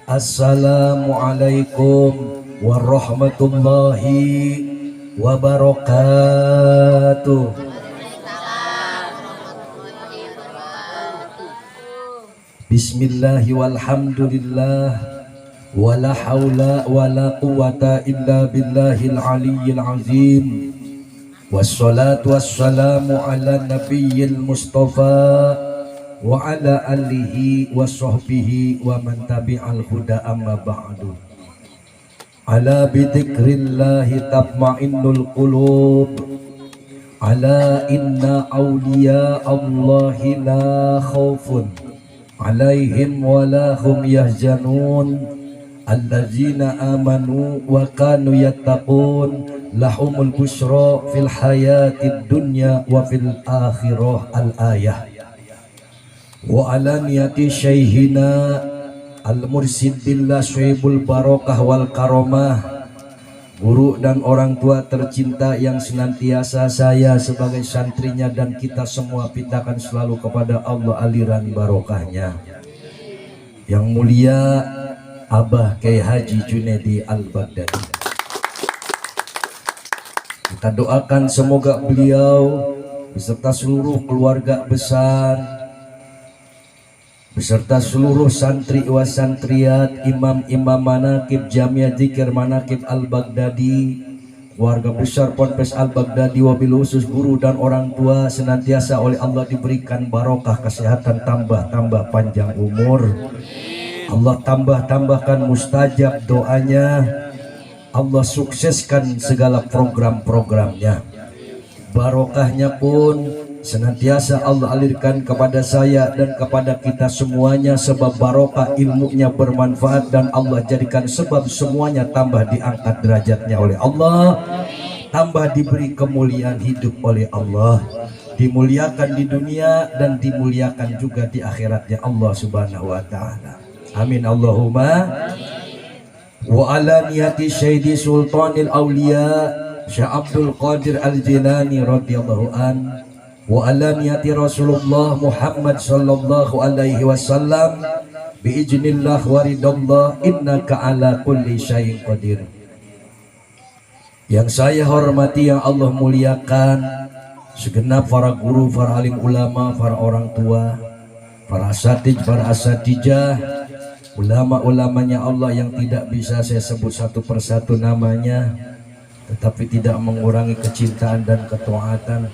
Assalamualaikum warahmatullahi wabarakatuh. Bismillahi walhamdulillah wala haula wala quwata illa billahil aliyyil azim. Wassalatu wassalamu ala nabiyyil mustafa wa ala alihi wa sahbihi wa man tabi'al huda amma ba'du. Ala bidzikrillahi tatma'innul qulub. Ala inna awliya Allahi la khawfun alaihim wa la hum yahzanun allazina amanu wa kanu yattaqun lahumul busyra fil hayatid dunya wa fil akhirah. Al-ayah. Wa ala niyati syaihina al-mursid billah syuibul barakah wal karamah, guru dan orang tua tercinta yang senantiasa saya sebagai santrinya dan kita semua pintakan selalu kepada Allah aliran barokahnya. Yang mulia Abah Kiai Haji Junaidi Al-Baghdadi, kita doakan semoga beliau beserta seluruh keluarga besar, beserta seluruh santri wa santriat, imam-imam manakib Jamiah Dzikir Manakib Al-Baghdadi, keluarga besar Ponpes Al-Baghdadi, wabil khusus guru dan orang tua senantiasa oleh Allah diberikan barokah, kesehatan, tambah panjang umur. Allah tambahkan mustajab doanya. Allah sukseskan segala program-programnya. Barokahnya pun senantiasa Allah alirkan kepada saya dan kepada kita semuanya, sebab barokah ilmunya bermanfaat dan Allah jadikan sebab semuanya tambah diangkat derajatnya oleh Allah, tambah diberi kemuliaan hidup oleh Allah, dimuliakan di dunia dan dimuliakan juga di akhiratnya Allah subhanahu wa ta'ala. Amin Allahumma. Wa ala niyati Syedi Sultanil Aulia Syekh Abdul Qadir Al-Jilani radhiyallahu an, wa ala niyati Rasulullah Muhammad sallallahu alaihi wasallam biiznillah wa ridallah innaka ala kulli syai'in qadir. Yang saya hormati, yang Allah muliakan, segenap para guru, para alim ulama, para orang tua, para asatidz, para asatijah, ulama-ulamanya Allah yang tidak bisa saya sebut satu persatu namanya, tetapi tidak mengurangi kecintaan dan ketaatan.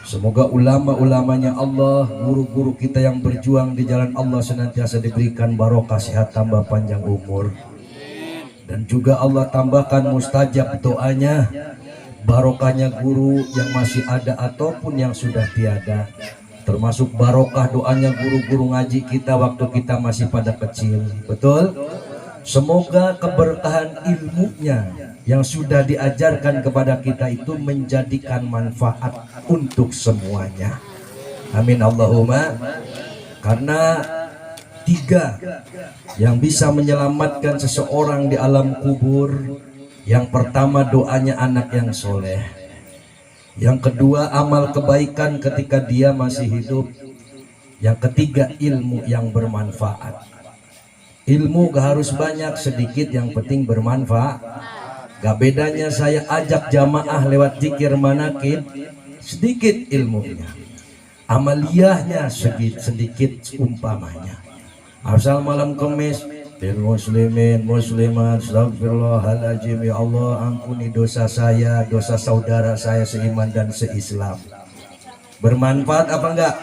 Semoga ulama-ulamanya Allah, guru-guru kita yang berjuang di jalan Allah senantiasa diberikan barokah, sehat, tambah panjang umur. Dan juga Allah tambahkan mustajab doanya, barokahnya guru yang masih ada ataupun yang sudah tiada. Termasuk barokah doanya guru-guru ngaji kita waktu kita masih pada kecil. Betul? Semoga keberkahan ilmunya yang sudah diajarkan kepada kita itu menjadikan manfaat untuk semuanya. Amin Allahumma. Karena tiga yang bisa menyelamatkan seseorang di alam kubur. Yang pertama doanya anak yang soleh. Yang kedua amal kebaikan ketika dia masih hidup. Yang ketiga ilmu yang bermanfaat. Ilmu gak harus banyak, sedikit yang penting bermanfaat. Gak bedanya saya ajak jamaah lewat zikir manakib, sedikit ilmunya, amaliyahnya sedikit umpamanya. Asal malam Kamis lil muslimin muslimat astagfirullahaladzim, ya Allah ampuni dosa saya, dosa saudara saya seiman dan seislam. Bermanfaat apa enggak?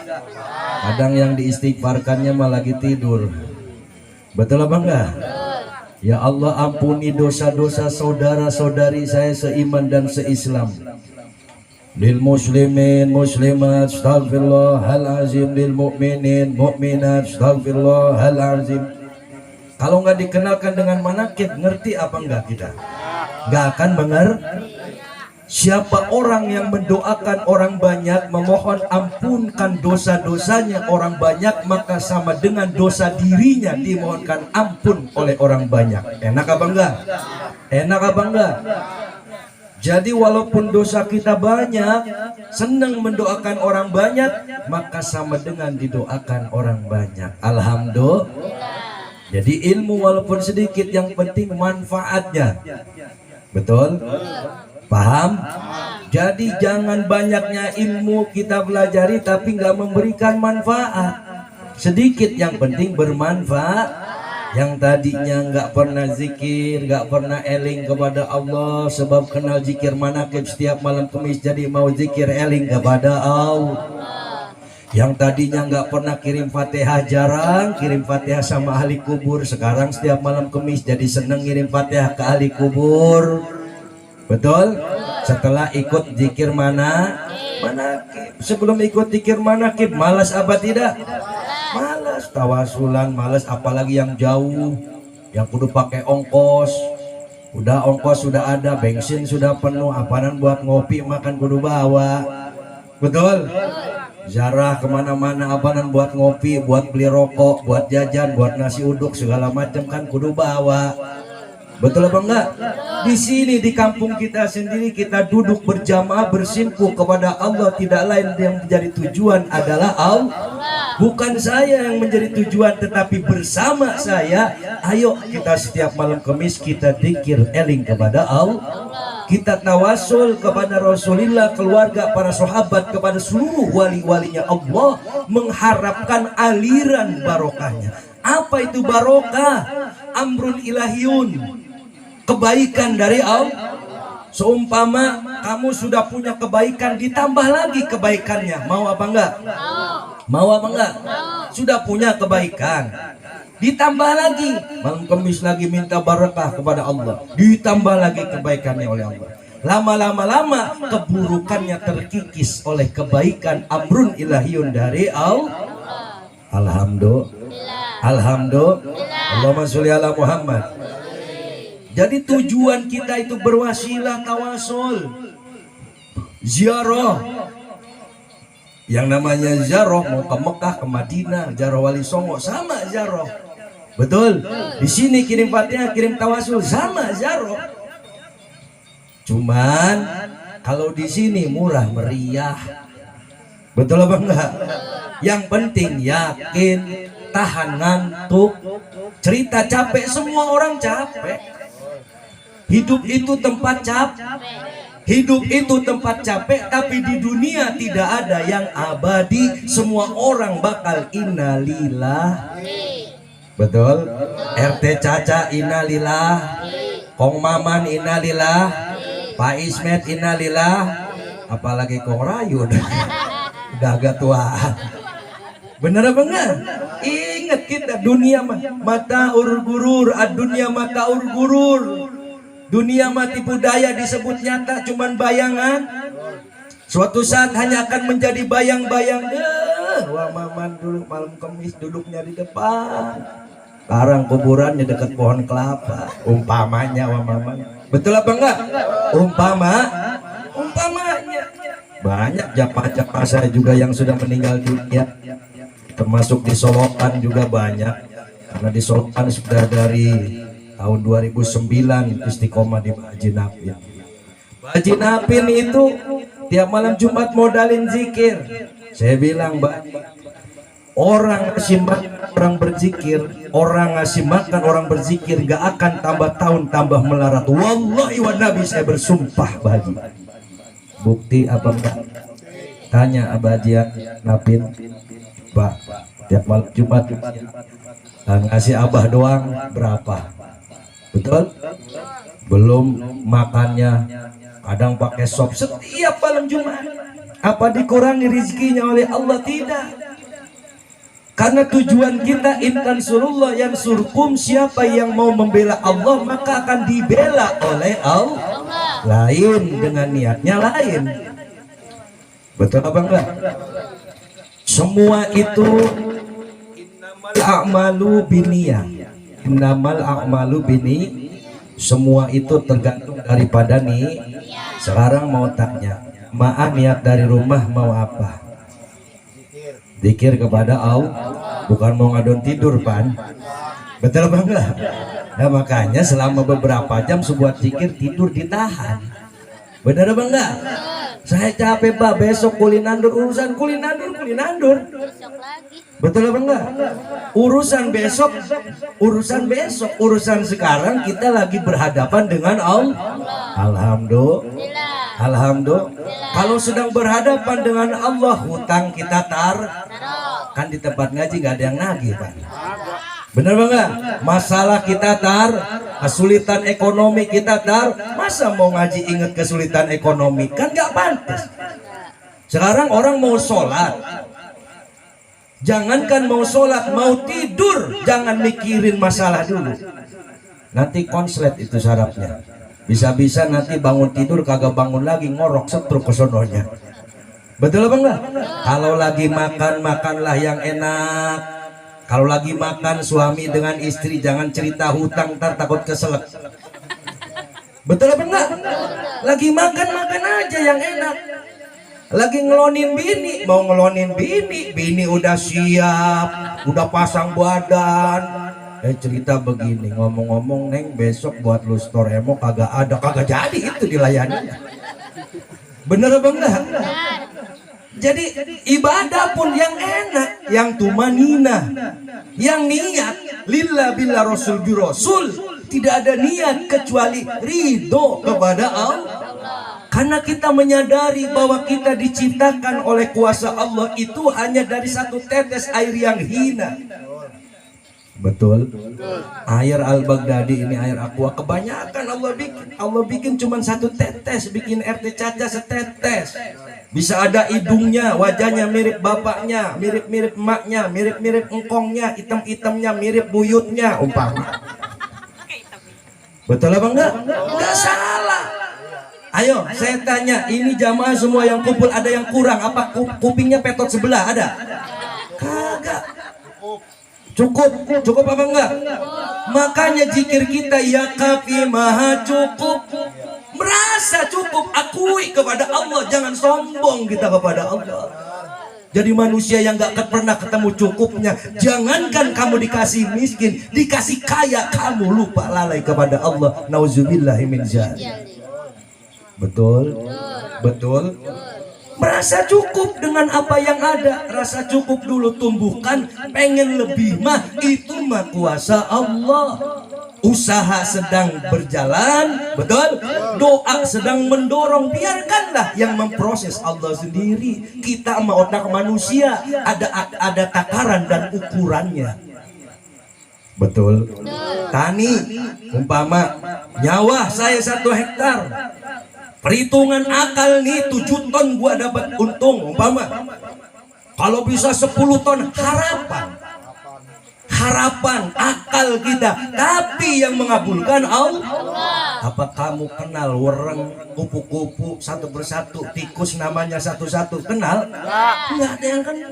Kadang yang diistighfarkannya malah lagi tidur. Betul apa enggak? Ya Allah ampuni dosa-dosa saudara-saudari saya seiman dan seislam. Lil muslimin muslimat astagfirullahaladzim, lil mu'minin mu'minat astagfirullahaladzim. Kalau nggak dikenalkan dengan manakib, ngerti apa enggak kita? Nggak akan mengerti. Siapa orang yang mendoakan orang banyak, memohon ampunkan dosa-dosanya orang banyak, maka sama dengan dosa dirinya dimohonkan ampun oleh orang banyak. Enak apa enggak? Enak apa enggak? Jadi walaupun dosa kita banyak, senang mendoakan orang banyak, maka sama dengan didoakan orang banyak. Alhamdulillah. Jadi ilmu walaupun sedikit yang penting manfaatnya. Betul? Paham? Jadi jangan banyaknya ilmu kita pelajari tapi nggak memberikan manfaat. Sedikit yang penting bermanfaat. Yang tadinya nggak pernah zikir, nggak pernah eling kepada Allah, sebab kenal zikir manakib setiap malam Kamis jadi mau zikir eling kepada Allah. Yang tadinya nggak pernah kirim Fatihah, jarang kirim Fatihah sama ahli kubur, sekarang setiap malam Kamis jadi seneng kirim Fatihah ke ahli kubur. Betul? Setelah ikut zikir manakib. Sebelum ikut zikir manakib malas apa tidak? Malas, tawasulan malas, apalagi yang jauh, yang kudu pakai ongkos. Udah ongkos sudah ada, bensin sudah penuh, apaanan buat ngopi makan kudu bawa. Betul? Zarah kemana-mana apaanan buat ngopi, buat beli rokok, buat jajan, buat nasi uduk segala macam kan kudu bawa. Betul apa enggak? Di sini di kampung kita sendiri kita duduk berjamaah bersimpuh kepada Allah, tidak lain yang menjadi tujuan adalah Allah. Bukan saya yang menjadi tujuan, tetapi bersama saya. Ayo kita setiap malam Kamis kita dzikir eling kepada Allah. Kita tawasul kepada Rasulullah, keluarga, para sahabat, kepada seluruh wali-walinya Allah, mengharapkan aliran barokahnya. Apa itu barokah? Amrun ilahiyun, kebaikan dari Allah. Seumpama kamu sudah punya kebaikan, ditambah lagi kebaikannya, mau apa enggak? Mau apa enggak? Sudah punya kebaikan, ditambah lagi malam Kamis lagi minta barakah kepada Allah, ditambah lagi kebaikannya oleh Allah. Lama-lama keburukannya terkikis oleh kebaikan amrun ilahiyun dari Allah. Alhamdulillah. Allahumma sholli ala Muhammad. Jadi tujuan kita itu berwasilah tawasul, ziarah. Yang namanya ziarah mau ke Mekah, ke Madinah, ziarah Wali Songo sama ziarah. Betul? Di sini kirim Fatihah, kirim tawasul sama ziarah. Cuman kalau di sini murah meriah. Betul apa enggak? Yang penting yakin, tahan ngantuk. Cerita capek, semua orang capek. Hidup itu tempat capek. Hidup itu tempat capek, tapi di dunia tidak ada yang abadi. Semua orang bakal innalillah. Betul? RT Caca innalillah, Kong Maman innalillah, Pak Ismet innalillah, apalagi Kong Rayu udah agak tua. Bener apa enggak? Ingat kita dunia mata urgurur, dunia mata urgurur. Dunia mati budaya disebut nyata cuman bayangan. Suatu saat hanya akan menjadi bayang-bayang. Wah Maman dulu malam Kamis duduknya di depan, sekarang kuburannya dekat pohon kelapa. Umpamanya wah Maman. Betul apa enggak? Umpamanya. Banyak jamaah-jamaah saya juga yang sudah meninggal dunia, termasuk di Solokan juga banyak. Karena di Solokan sudah dari tahun 2009 istiqomah di Haji Napin. Haji Napin itu tiap malam Jumat modalin zikir. Saya bilang, Mbak, orang ngasih makan orang berzikir, orang ngasih makan orang berzikir gak akan tambah tahun tambah melarat. Wallahi wa nabi saya bersumpah Mbak Haji. Bukti apa enggak? Tanya Abah Haji Napin, Pak, tiap malam Jumat ngasih Abah doang berapa? Betul? Belum makannya, kadang pakai sop setiap malam Jumat. Apa dikurangi rezekinya oleh Allah? Tidak. Karena tujuan kita intan surullah yang surkum, siapa yang mau membela Allah maka akan dibela oleh Allah. Lain dengan niatnya lain. Betul apa enggak? Semua itu innamal a'malu binniyah. Innamal a'malu bini. Semua itu tergantung daripada nih. Sekarang mau tanya, maaf niat dari rumah mau apa? Zikir kepada Allah, bukan mau ngadon tidur Pan. Betul apa enggak? Nah makanya selama beberapa jam sebuah zikir tidur ditahan. Benar apa enggak? Saya capek Pak, besok kulinandur, urusan kulinandur. Besok lagi. Betul apa enggak? Urusan besok, urusan sekarang kita lagi berhadapan dengan Allah. Alhamdulillah. Kalau sedang berhadapan dengan Allah, hutang kita kan di tempat ngaji nggak ada yang nagih Pak. Bener enggak? Masalah kita kesulitan ekonomi kita masa mau ngaji inget kesulitan ekonomi, kan nggak pantas. Sekarang orang mau sholat, jangankan mau sholat, mau tidur jangan mikirin masalah dulu, nanti konslet itu syaratnya. Bisa-bisa nanti bangun tidur kagak bangun lagi, ngorok setruk ke sononya. Betul apa enggak? Kalau lagi makan, makanlah yang enak. Kalau lagi makan suami dengan istri jangan cerita hutang, ntar takut keselak. Betul apa enggak? Lagi makan, makan aja yang enak. Lagi ngelonin bini, mau ngelonin bini udah siap, udah pasang badan. Cerita begini, ngomong-ngomong Neng, besok buat lu store emo kagak jadi, itu dilayani. Bener apa enggak? Jadi ibadah pun yang enak, yang tumanina, yang niat lillah billah rasul bi rasul, tidak ada niat kecuali ridho kepada Allah. Karena kita menyadari bahwa kita diciptakan oleh kuasa Allah itu hanya dari satu tetes air yang hina. Betul. Air Al-Baghdadi ini air aqua, kebanyakan Allah bikin cuma satu tetes, bikin air teh caca setetes. Bisa ada hidungnya, wajahnya mirip bapaknya, mirip-mirip emaknya, mirip-mirip engkongnya, hitam-hitamnya mirip buyutnya umpama. Betul apa enggak? Enggak salah. Ayo saya tanya, ini jamaah semua yang kumpul ada yang kurang apa? Kupingnya petot sebelah ada? Kagak. Cukup apa enggak? Makanya zikir kita ya kafi maha cukup. Merasa cukup, akui kepada Allah, jangan sombong kita kepada Allah. Jadi manusia yang gak pernah ketemu cukupnya, jangankan kamu dikasih miskin, dikasih kaya kamu lupa lalai kepada Allah. Nauzubillahi min dzalik. Betul. Merasa cukup dengan apa yang ada, rasa cukup dulu tumbuhkan, pengen lebih mah itu mah kuasa Allah. Usaha sedang berjalan, betul? Doa sedang mendorong, biarkanlah yang memproses Allah sendiri. Kita sama otak manusia ada takaran dan ukurannya. Betul. Tani, umpama nyawa saya 1 hektar. Perhitungan akal nih 7 ton gua dapat untung umpama. Kalau bisa 10 ton harapan akal kita, tapi yang mengabulkan Allah. Apa kamu kenal wereng, kupu-kupu satu persatu, tikus namanya satu-satu, kenal? Enggak ada yang kenal.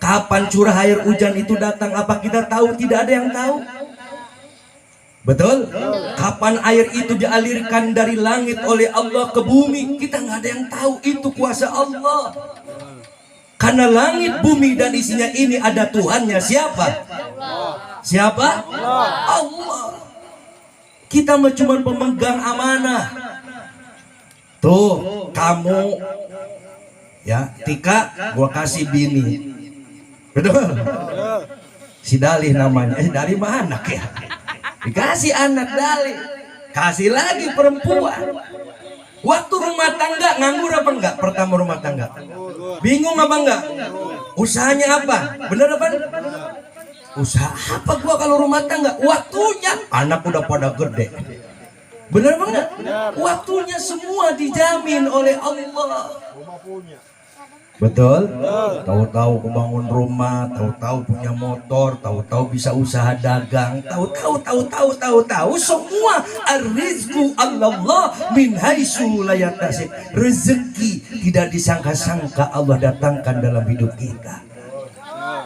Kapan curah air hujan itu datang, apa kita tahu? Tidak ada yang tahu. Betul? Kapan air itu dialirkan dari langit oleh Allah ke bumi, kita nggak ada yang tahu. Itu kuasa Allah. Karena langit, bumi dan isinya ini ada Tuhannya. Siapa? Siapa? Allah. Kita cuma pemegang amanah. Tuh kamu ya, Tika gua kasih bini. Betul? Si Dalih namanya. Dari mana ya? Dikasih anak Dalih, kasih lagi perempuan. Waktu rumah tangga nganggur apa enggak? Pertama rumah tangga bingung apa enggak? Usahanya apa? Bener apa? Usaha apa gua kalau rumah tangga? Waktunya anak udah pada gede. Bener apa enggak? Waktunya semua dijamin oleh Allah. Betul? Tahu-tahu membangun rumah, tahu-tahu punya motor, tahu-tahu bisa usaha dagang, tahu-tahu semua ar-rizqu Allah min haitsu la yahtasib. Rezeki tidak disangka-sangka Allah datangkan dalam hidup kita.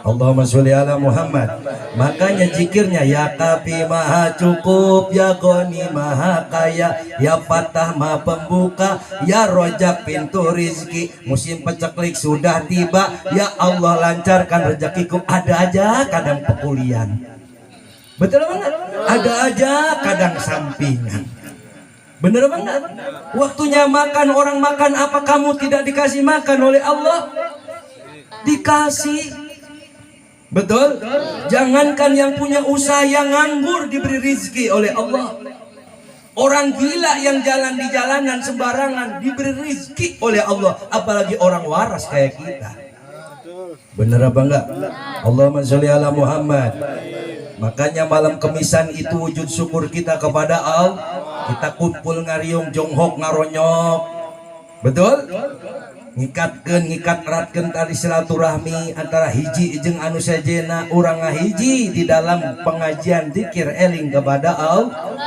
Allahumma sholli ala Muhammad. Makanya zikirnya ya kafi maha cukup, ya goni maha kaya, ya fatah maha pembuka, ya rojak pintu rizki. Musim peceklik sudah tiba, ya Allah lancarkan rezekiku. Ada aja kadang pekulian, betul banget. Ada aja kadang sampingan. Bener apa enggak? Waktunya makan, orang makan apa kamu tidak dikasih makan oleh Allah? Dikasih. Betul? Jangankan yang punya usaha, yang nganggur diberi rizki oleh Allah. Orang gila yang jalan di jalanan sembarangan diberi rizki oleh Allah. Apalagi orang waras kayak kita. Bener apa enggak? Allahumma sholli ala Muhammad. Makanya malam Kemisan itu wujud syukur kita kepada Allah. Kita kumpul ngariung jonghok ngaronyok. Betul? Ngikat eratkeun tali silaturahmi antara hiji jeung anu sejena urang ngahiji di dalam pengajian zikir eling kepada Allah.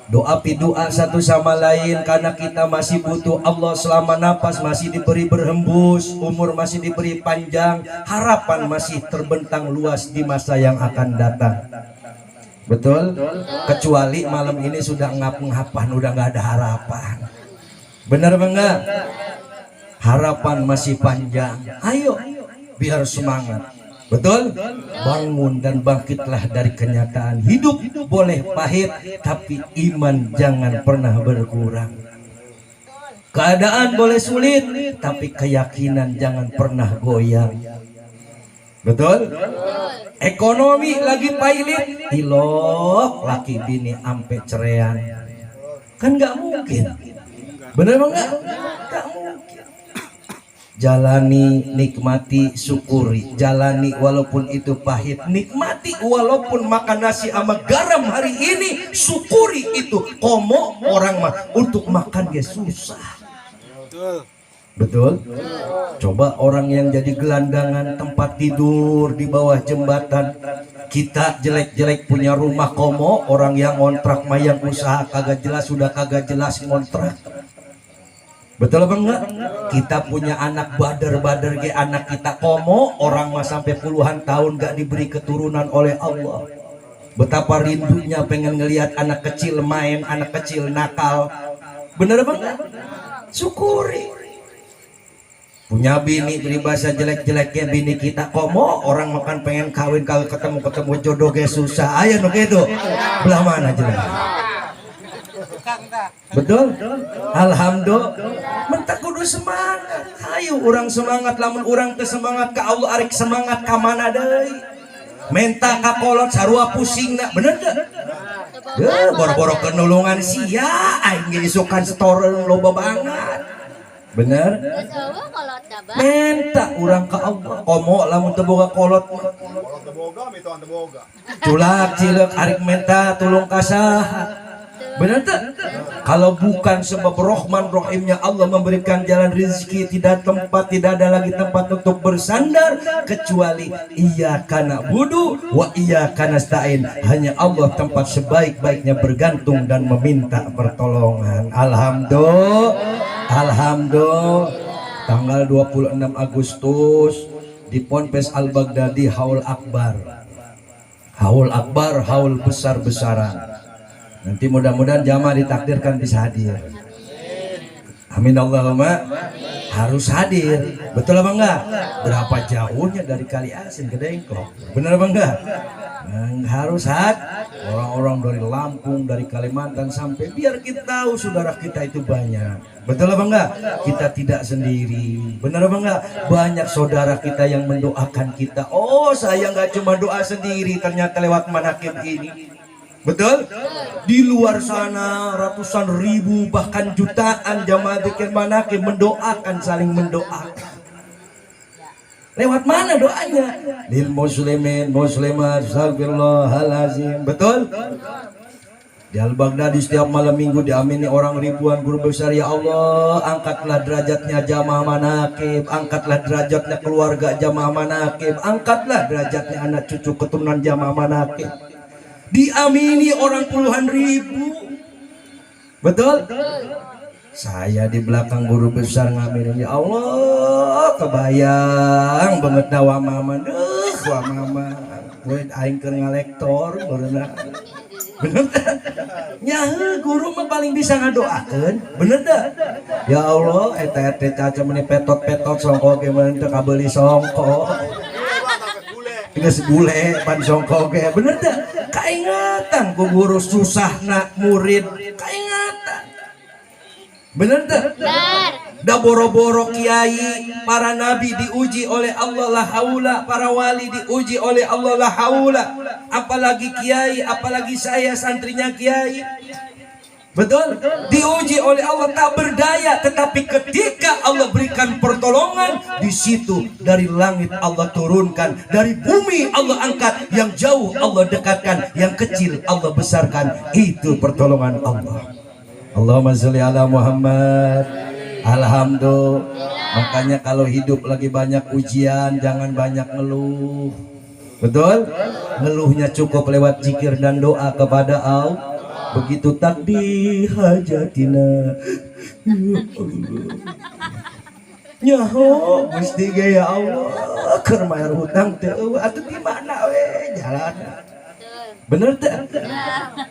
Doa pidoa satu sama lain karena kita masih butuh Allah selama napas masih diberi berhembus, umur masih diberi panjang, harapan masih terbentang luas di masa yang akan datang. Betul? Kecuali malam ini sudah ngap-ngapan, udah nggak ada harapan. Benar enggak? Harapan masih panjang. Ayo, biar semangat. Betul? Bangun dan bangkitlah dari kenyataan. Hidup boleh pahit, tapi iman jangan pernah berkurang. Keadaan boleh sulit, tapi keyakinan jangan pernah goyang. Betul? Ekonomi lagi pailit, tilok laki bini ampe cerean. Kan nggak mungkin. Bener enggak? Nggak mungkin. Jalani, nikmati, syukuri. Jalani walaupun itu pahit, nikmati walaupun makan nasi sama garam hari ini, syukuri itu. Komo orang mah untuk makan ya susah. Betul? Coba orang yang jadi gelandangan tempat tidur di bawah jembatan. Kita jelek-jelek punya rumah komo, orang yang ngontrak mah yang usaha kagak jelas, sudah kagak jelas ngontrak. Betul apa enggak? Kita punya anak bader-bader ge anak kita komo, orang mah sampai puluhan tahun gak diberi keturunan oleh Allah. Betapa rindunya pengen ngelihat anak kecil main, anak kecil nakal. Bener apa enggak? Syukuri. Punya bini beribahasa jelek-jeleknya bini kita komo, orang makan pengen kawin kalau ketemu jodoh ge susah. Ayo nu gitu. Belah mana jelek? Betul? Alhamdulillah. Mentak kudu semangat. Ayo orang semangat, lamun orang teu semangat ka Allah arek semangat ka mana deui? Menta ka kolot sarua pusingna, bener teu? Boro-boro kenulungan sia aing ge isukan setoreun loba banget. Bener? Menta urang ka Allah. Komo lamun teu boga kolot mah. Culak cileuk arek menta tulung ka saha? Benar tak? Kalau bukan sebab Rahman Rahimnya Allah memberikan jalan rezeki, tidak ada lagi tempat untuk bersandar kecuali iyyaka na'budu wa iyyaka nasta'in. Hanya Allah tempat sebaik-baiknya bergantung dan meminta pertolongan. Alhamdulillah. Tanggal 26 Agustus di Ponpes Al-Baghdadi haul akbar. Haul besar-besaran. Nanti mudah-mudahan jamaah ditakdirkan bisa hadir. Amin Allahumma. Harus hadir. Betul apa enggak? Berapa jauhnya dari Kali Asin ke Dengklok? Benar apa enggak? Harus orang-orang dari Lampung, dari Kalimantan sampai biar kita tahu saudara kita itu banyak. Betul apa enggak? Kita tidak sendiri. Benar apa enggak? Banyak saudara kita yang mendoakan kita. Oh, saya enggak cuma doa sendiri, ternyata lewat manakib ini. Betul? Di luar sana ratusan ribu bahkan jutaan jamaah zikir manakib mendoakan, saling mendoakan. Lewat mana doanya? Lil muslimin muslimat astagfirullahalazim. Betul? Di Al-Baghdadi setiap malam minggu diamini orang ribuan guru besar. Ya Allah, angkatlah derajatnya jamaah manakib, angkatlah derajatnya keluarga jamaah manakib, angkatlah derajatnya anak cucu keturunan jamaah manakib. Diamini orang puluhan ribu. Betul? Saya di belakang guru besar ngamirin. Ya Allah, kebayang banget dawa mama. Wah mama, gue aing keur ngalektor bener. Bener tak? Nyahe guru mah paling bisa ngadoakeun. Bener tak? Ya Allah, eta caca meni petot-petot songko ge meureun teu kabeli songko. Geus bule pan songko ge. Bener tak? Kaingatan ku guru susah nak murid, kaingatan. Bener tak? Benar. Da boro-boro kiai, para nabi diuji oleh Allah la haula, para wali diuji oleh Allah la haula. Apalagi kiai, apalagi saya santrinya kiai. Betul? Diuji oleh Allah tak berdaya, tetapi ketika Allah berikan pertolongan, di situ dari langit Allah turunkan, dari bumi Allah angkat, yang jauh Allah dekatkan, yang kecil Allah besarkan. Itu pertolongan Allah. Allahumma sholli ala Muhammad. Alhamdulillah. Makanya kalau hidup lagi banyak ujian, jangan banyak ngeluh. Betul? Ngeluhnya cukup lewat zikir dan doa kepada Allah. Begitu takdir hajatina, nyaho mesti gaya Allah keur mayar hutang teu atuh di mana we jalan. Bener tak?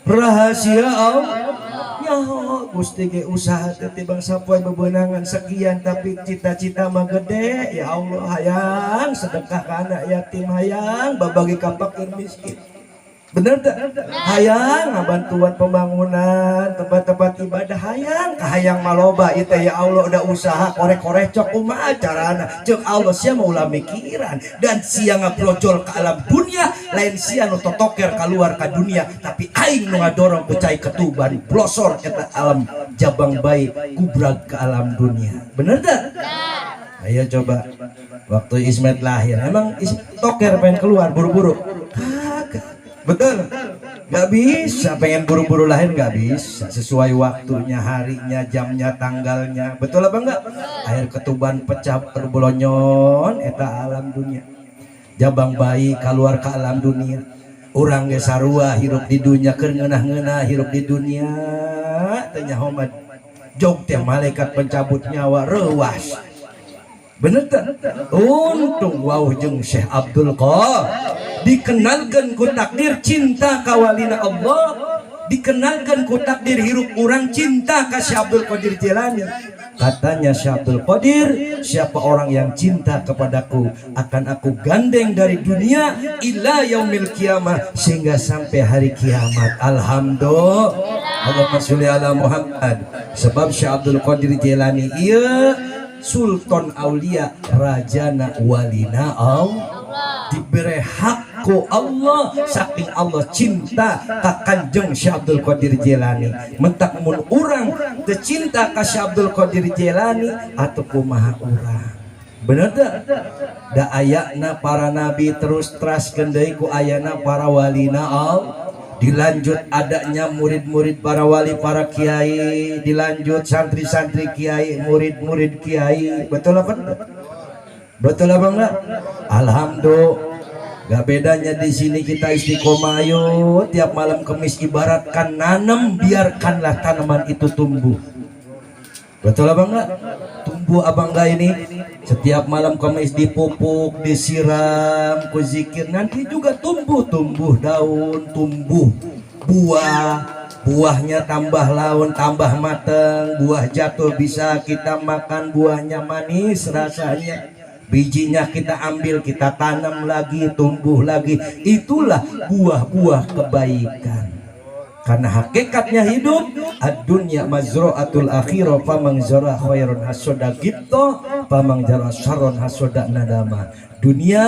Rahasia Allah nyaho gusti ge usaha teh tibang sapoe bebenangan sekian, tapi cita-cita mah gede. Ya Allah, hayang sedekah ka anak yatim, hayang babagi ka fakir miskin. Bener tak? Hayang bantuan pembangunan tempat-tempat ibadah, hayang kahayang maloba itu. Ya Allah, udah usaha korek-korek cok kumaha carana cek Allah sia mau ulah mikiran dan sia ngaprojol ke alam dunia, lain sia nu totoker keluar ke dunia, tapi aing nu ngadorong ku cai ketuban blosor eta alam jabang bayi kubrag ke alam dunia. Bener tak? Ayo coba waktu Ismet lahir, emang toker pengen keluar buru-buru? Kagak. Betul, gak bisa pengen buru-buru lahir, gak bisa sesuai waktunya, harinya, jamnya, tanggalnya. Betul apa enggak? Air ketuban pecah terbelonyon eta alam dunia. Jabang bayi keluar ke alam dunia. Urang ge sarua hirup di dunia keur ngeunah-ngeunah hirup di dunia. Tanya Homad jog teh malaikat pencabut nyawa reuwas. Bener tak? Untung wau jeung Syekh Abdul Qadir dikenalkan ku takdir cinta kawalina Allah, dikenalkan ku takdir hirup orang cinta ka Syekh Abdul Qadir Jilani. Katanya Syekh Abdul Qadir, siapa orang yang cinta kepadaku akan aku gandeng dari dunia ila yaumil kiamah, sehingga sampai hari kiamat. Alhamdulillah. Allahumma sholli ala Muhammad. Sebab Syekh Abdul Qadir Jilani ieu sultan aulia, rajana walina Allah, diberi hak ku Allah, saking Allah cinta ka Kanjeng Syekh Abdul Qadir Jilani. Mentak mun urang teu cinta ka Syekh Abdul Qadir Jilani atuh kumaha urang. Bener tak? Da ayana para nabi terus teraskeun deui ku ayana para walina Allah. Dilanjut adanya murid-murid para wali, para kiai, dilanjut santri-santri kiai, murid-murid kiai. Betul apa enggak? Betul apa enggak? Alhamdulillah. Gak bedanya di sini kita istiqomah, ayo tiap malam Kamis ibaratkan nanam, biarkanlah tanaman itu tumbuh. Betul apa enggak? Tumbuh apa enggak ini? Setiap malam Kamis dipupuk, disiram, ku zikir, nanti juga tumbuh daun, tumbuh buah, buahnya tambah laun, tambah mateng, buah jatuh bisa kita makan, buahnya manis rasanya. Bijinya kita ambil, kita tanam lagi, tumbuh lagi. Itulah buah-buah kebaikan. Karena hakikatnya hidup ad-dunya mazra'atul akhirah, famang zara khairun hasoda gipto, famang zara syarron hasoda nadama. Dunia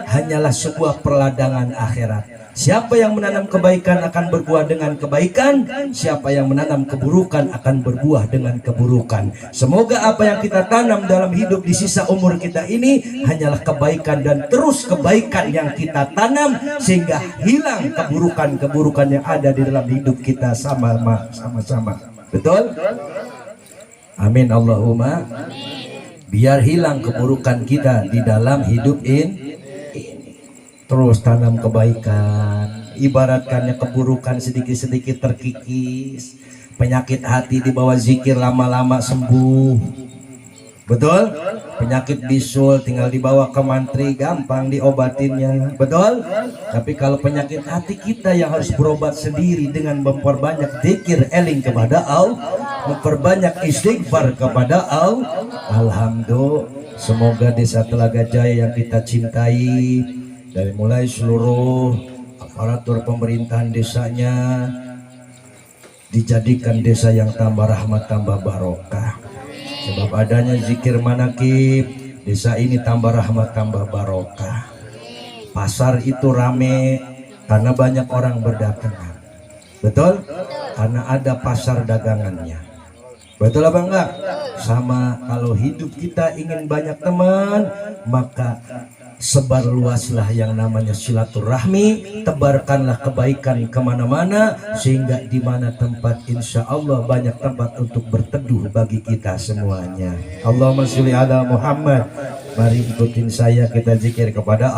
hanyalah sebuah perladangan akhirat. Siapa yang menanam kebaikan akan berbuah dengan kebaikan, siapa yang menanam keburukan akan berbuah dengan keburukan. Semoga apa yang kita tanam dalam hidup di sisa umur kita ini hanyalah kebaikan, dan terus kebaikan yang kita tanam sehingga hilang keburukan-keburukan yang ada di dalam hidup kita sama-sama. Betul? Amin Allahumma. Biar hilang keburukan kita di dalam hidup ini. Terus tanam kebaikan, ibaratkannya keburukan sedikit-sedikit terkikis, penyakit hati dibawa zikir lama-lama sembuh. Betul? Penyakit bisul tinggal dibawa ke mantri, gampang diobatinnya. Betul? Tapi kalau penyakit hati kita yang harus berobat sendiri dengan memperbanyak zikir eling kepada Allah, memperbanyak istighfar kepada Allah. Alhamdulillah. Semoga desa Telaga Jaya yang kita cintai, dari mulai seluruh aparatur pemerintahan desanya, dijadikan desa yang tambah rahmat, tambah barokah. Sebab adanya zikir manakib, desa ini tambah rahmat, tambah barokah. Pasar itu rame karena banyak orang berdatangan. Betul? Karena ada pasar dagangannya. Betul apa enggak? Sama kalau hidup kita ingin banyak teman, maka sebarluaslah yang namanya silaturahmi, tebarkanlah kebaikan kemana-mana, sehingga di mana tempat insya Allah banyak tempat untuk berteduh bagi kita semuanya. Allahumma sholli ala Muhammad. Mari ikutin saya, kita zikir kepada